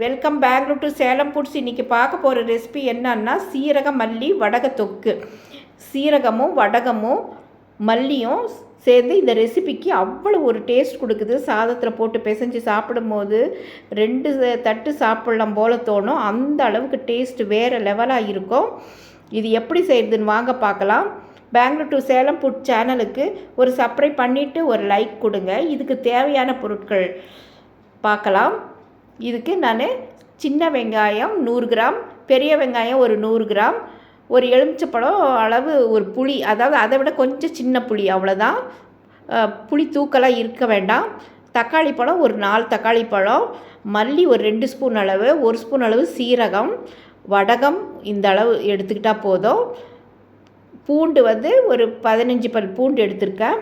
Welcome Bangalore to Salem foods. இன்றைக்கி பார்க்க போகிற ரெசிபி என்னன்னா சீரக மல்லி வடக தொக்கு. சீரகமும் வடகமும் மல்லியும் சேர்ந்து இந்த ரெசிபிக்கு அவ்வளோ ஒரு டேஸ்ட் கொடுக்குது. சாதத்தில் போட்டு பிசைஞ்சு சாப்பிடும்போது 2 தட்டு சாப்பிட்லாம் போல் தோணும். அந்த அளவுக்கு டேஸ்ட் வேறு லெவலாக இருக்கும். இது எப்படி செய்கிறதுன்னு வாங்க பார்க்கலாம். பெங்களூர் டு சேலம் ஃபுட் சேனலுக்கு ஒரு சப்ஸ்கிரைப் பண்ணிவிட்டு ஒரு லைக் கொடுங்க. இதுக்கு தேவையான பொருட்கள் பார்க்கலாம். இதுக்கு நான் சின்ன வெங்காயம் 100 கிராம், பெரிய வெங்காயம் ஒரு 100 கிராம், ஒரு எலுமிச்சப்பழம் அளவு ஒரு புளி, அதாவது அதை விட கொஞ்சம் சின்ன புளி, அவ்வளோதான். புளி தூக்கலாக இருக்க வேண்டாம். தக்காளி பழம் ஒரு 4 தக்காளி பழம், மல்லி ஒரு 2 ஸ்பூன் அளவு, 1 ஸ்பூன் அளவு சீரகம், வடகம் இந்த அளவு எடுத்துக்கிட்டால் போதும். பூண்டு ஒரு 15 பல் பூண்டு எடுத்திருக்கேன்.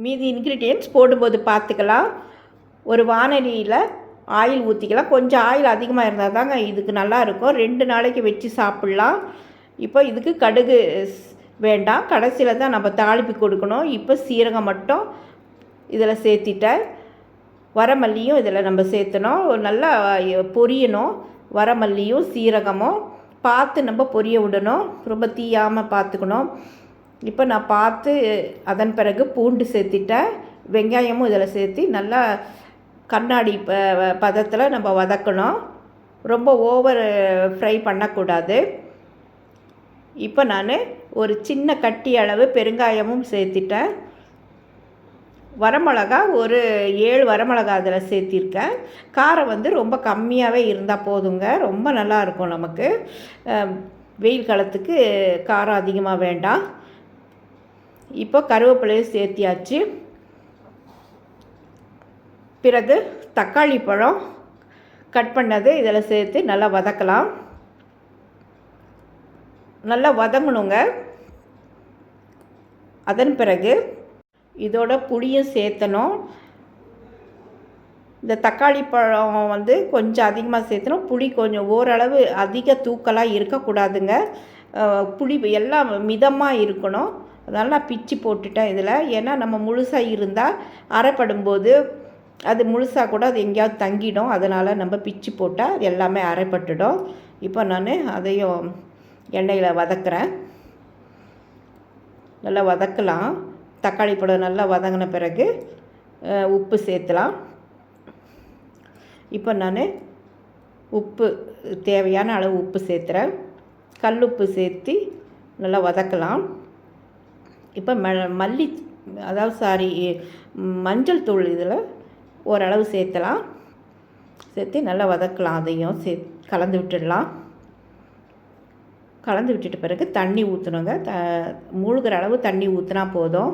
மீதி இன்க்ரீடியன்ட்ஸ் போடும்போது பார்த்துக்கலாம். ஒரு வானலியில் ஆயில் ஊற்றிக்கலாம். கொஞ்சம் ஆயில் அதிகமாக இருந்தால் தாங்க இதுக்கு நல்லாயிருக்கும். 2 நாளைக்கு வச்சு சாப்பிட்லாம். இப்போ இதுக்கு கடுகு வேண்டாம், கடைசியில் தான் நம்ம தாளிப்பு கொடுக்கணும். இப்போ சீரகம் மட்டும் இதில் சேர்த்திட்டேன். வரமல்லியும் இதில் நம்ம சேர்த்தணும். நல்லா பொரியணும். வரமல்லியும் சீரகமும் பார்த்து நம்ம பொரிய விடணும். ரொம்ப தீயாமல் பார்த்துக்கணும். இப்போ நான் பார்த்து அதன் பிறகு பூண்டு சேர்த்திட்டேன். வெங்காயமும் இதில் சேர்த்து நல்லா கண்ணாடி பதத்தில் நம்ம வதக்கணும். ரொம்ப ஓவர் ஃப்ரை பண்ணக்கூடாது. இப்போ நான் ஒரு சின்ன கட்டி அளவு பெருங்காயமும் சேர்த்திட்டேன். வரமிளகா ஒரு 7 வரமிளகா அதில் சேர்த்திருக்கேன். காரம் ரொம்ப கம்மியாகவே இருந்தால் போதுங்க. ரொம்ப நல்லாயிருக்கும் நமக்கு. வெயில் காலத்துக்கு காரம் அதிகமாக வேண்டாம். இப்போ கருவேப்பிலையும் சேர்த்தியாச்சு. பிறகு தக்காளி பழம் கட் பண்ணது இதில் சேர்த்து நல்லா வதக்கலாம். நல்லா வதங்கணுங்க. அதன் பிறகு இதோட புளியும் சேர்த்தணும். இந்த தக்காளி பழம் கொஞ்சம் அதிகமாக சேர்த்தணும். புளி கொஞ்சம் ஓரளவு அதிக தூக்கலாக இருக்கக்கூடாதுங்க. புளி எல்லாம் மிதமாக இருக்கணும். அதனால் நான் பிச்சு போட்டுட்டேன் இதில். ஏன்னா நம்ம முழுசாக இருந்தால் அரைப்படும்போது அது முழுசாக கூட அது எங்கேயாவது தங்கிடும். அதனால் நம்ம பிச்சு போட்டால் அது எல்லாமே அரைப்பட்டுடும். இப்போ நான் அதையும் எண்ணெயில் வதக்குறேன். நல்லா வதக்கலாம். தக்காளி பழம் நல்லா வதங்கின பிறகு உப்பு சேர்த்துலாம். இப்போ நான் உப்பு தேவையான அளவு உப்பு சேர்த்துறேன். கல்லுப்பு சேர்த்து நல்லா வதக்கலாம். இப்போ மல்லி மஞ்சள் தூள் இதில் ஓரளவு சேர்த்தலாம். சேர்த்து நல்லா வதக்கலாம். அதையும் கலந்து விட்டுடலாம். கலந்து விட்டுட்ட பிறகு தண்ணி ஊற்றணுங்க. மூழ்கிற அளவு தண்ணி ஊற்றினா போதும்.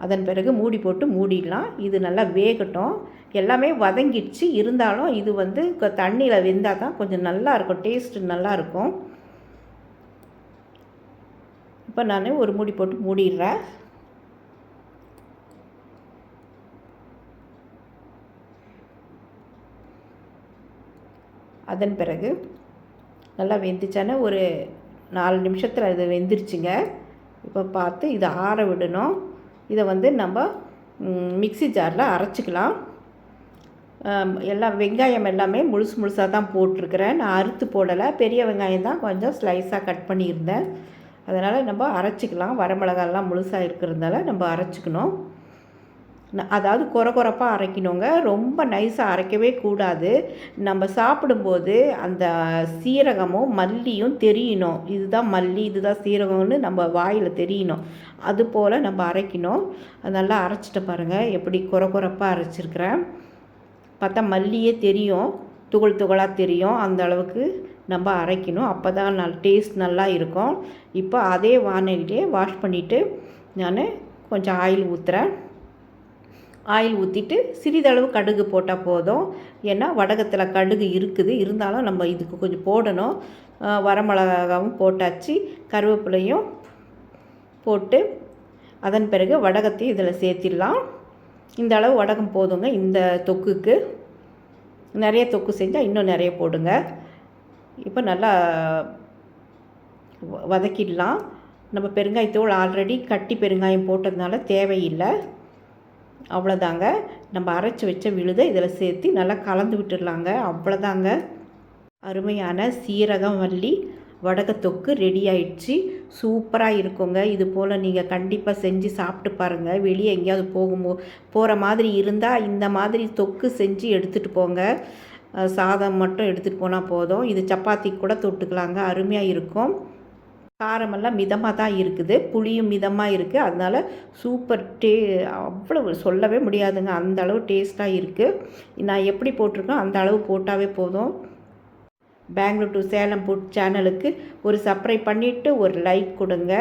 அதன் பிறகு மூடி போட்டு மூடிடலாம். இது நல்லா வேகட்டும். எல்லாமே வதங்கிடுச்சு. இருந்தாலும் இது தண்ணியில் வெந்தால் தான் கொஞ்சம் நல்லாயிருக்கும், டேஸ்ட்டு நல்லாயிருக்கும். இப்போ நான் ஒரு மூடி போட்டு மூடிடுறேன். அதன் பிறகு நல்லா வெந்துச்சான ஒரு 4 நிமிஷத்தில் இது வெந்துருச்சுங்க. இப்போ பார்த்து இதை ஆற விடணும். இதை நம்ம மிக்ஸி ஜாரில் அரைச்சிக்கலாம். எல்லாம் வெங்காயம் எல்லாமே முழுசாக தான் போட்டிருக்கிறேன். நான் அறுத்து போடலை. பெரிய வெங்காயம் தான் கொஞ்சம் ஸ்லைஸாக கட் பண்ணியிருந்தேன். அதனால் நம்ம அரைச்சிக்கலாம். வரமிளகாலாம் முழுசாக இருக்கிறதால நம்ம அரைச்சிக்கணும். அதாவது கொரப்பாக அரைக்கணுங்க. ரொம்ப நைஸாக அரைக்கவே கூடாது. நம்ம சாப்பிடும்போது அந்த சீரகமும் மல்லியும் தெரியணும். இதுதான் மல்லி, இதுதான் சீரகம்னு நம்ம வாயில் தெரியணும். அதுபோல் நம்ம அரைக்கணும். அது நல்லா அரைச்சிட்டு பாருங்கள் எப்படி கொரப்பாக அரைச்சிருக்கிறேன். பார்த்தா மல்லியே தெரியும், துகளாக தெரியும். அந்த அளவுக்கு நம்ம அரைக்கணும். அப்போ தான் டேஸ்ட் நல்லா இருக்கும். இப்போ அதே வானலிலே வாஷ் பண்ணிவிட்டு நான் கொஞ்சம் ஆயில் ஊற்றுறேன். ஆயில் ஊற்றிட்டு சிறிதளவு கடுகு போட்டால் போதும். ஏன்னா வடகத்தில் கடுகு இருக்குது. இருந்தாலும் நம்ம இதுக்கு கொஞ்சம் போடணும். வரமிளகாவும் போட்டாச்சு, கருவேப்பிலையும் போட்டு அதன் பிறகு வடகத்தையும் இதில் சேர்த்திடலாம். இந்த அளவு வடகம் போதுங்க இந்த தொக்குக்கு. நிறைய தொக்கு செஞ்சால் இன்னும் நிறைய போடுங்க. இப்போ நல்லா வதக்கிடலாம். நம்ம பெருங்காயத்தூள் ஆல்ரெடி கட்டி பெருங்காயம் போட்டதுனால தேவையில்லை. அவ்வளோதாங்க. நம்ம அரைச்சி வச்ச விழுதை இதில் சேர்த்து நல்லா கலந்து விட்டுடலாங்க. அவ்வளோதாங்க. அருமையான சீரகம் மல்லி வடகத்தொக்கு ரெடி ஆயிடுச்சு. சூப்பராக இருக்குங்க. இது போல் நீங்கள் கண்டிப்பாக செஞ்சு சாப்பிட்டு பாருங்கள். வெளியே எங்கேயாவது போகிற மாதிரி இருந்தால் இந்த மாதிரி தொக்கு செஞ்சு எடுத்துகிட்டு போங்க. சாதம் மட்டும் எடுத்துகிட்டு போனால் போதும். இது சப்பாத்திக்கு கூட தொட்டுக்கலாங்க. அருமையாக இருக்கும். காரமெல்லாம் மிதமாக தான் இருக்குது, புளியும் மிதமாக இருக்குது. அதனால் சூப்பர் அவ்வளவு சொல்லவே முடியாதுங்க. அந்த அளவு டேஸ்ட்டாக இருக்குது. நான் எப்படி போட்டிருக்கேன் அந்த அளவு போட்டாவே போதும். பெங்களூர் டு சேலம் ஃபுட் சேனலுக்கு ஒரு சப்ஸ்கிரைப் பண்ணிவிட்டு ஒரு லைக் கொடுங்க.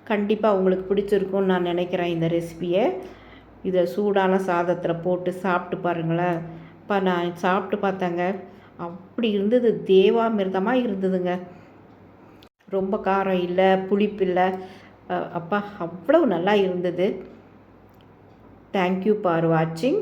கண்டிப்பாக உங்களுக்கு பிடிச்சிருக்கும்னு நான் நினைக்கிறேன் இந்த ரெசிபியை. இதை சூடான சாதத்தில் போட்டு சாப்பிட்டு பாருங்களேன். இப்போ நான் சாப்பிட்டு பார்த்தேங்க, அப்படி இருந்தது. தேவாமிர்தமாக இருந்ததுங்க. ரொம்ப காரம் இல்லை, புளிப்பு இல்லை. அப்பா அவ்வளவு நல்லா இருந்தது. தேங்க்யூ ஃபார் வாட்சிங்.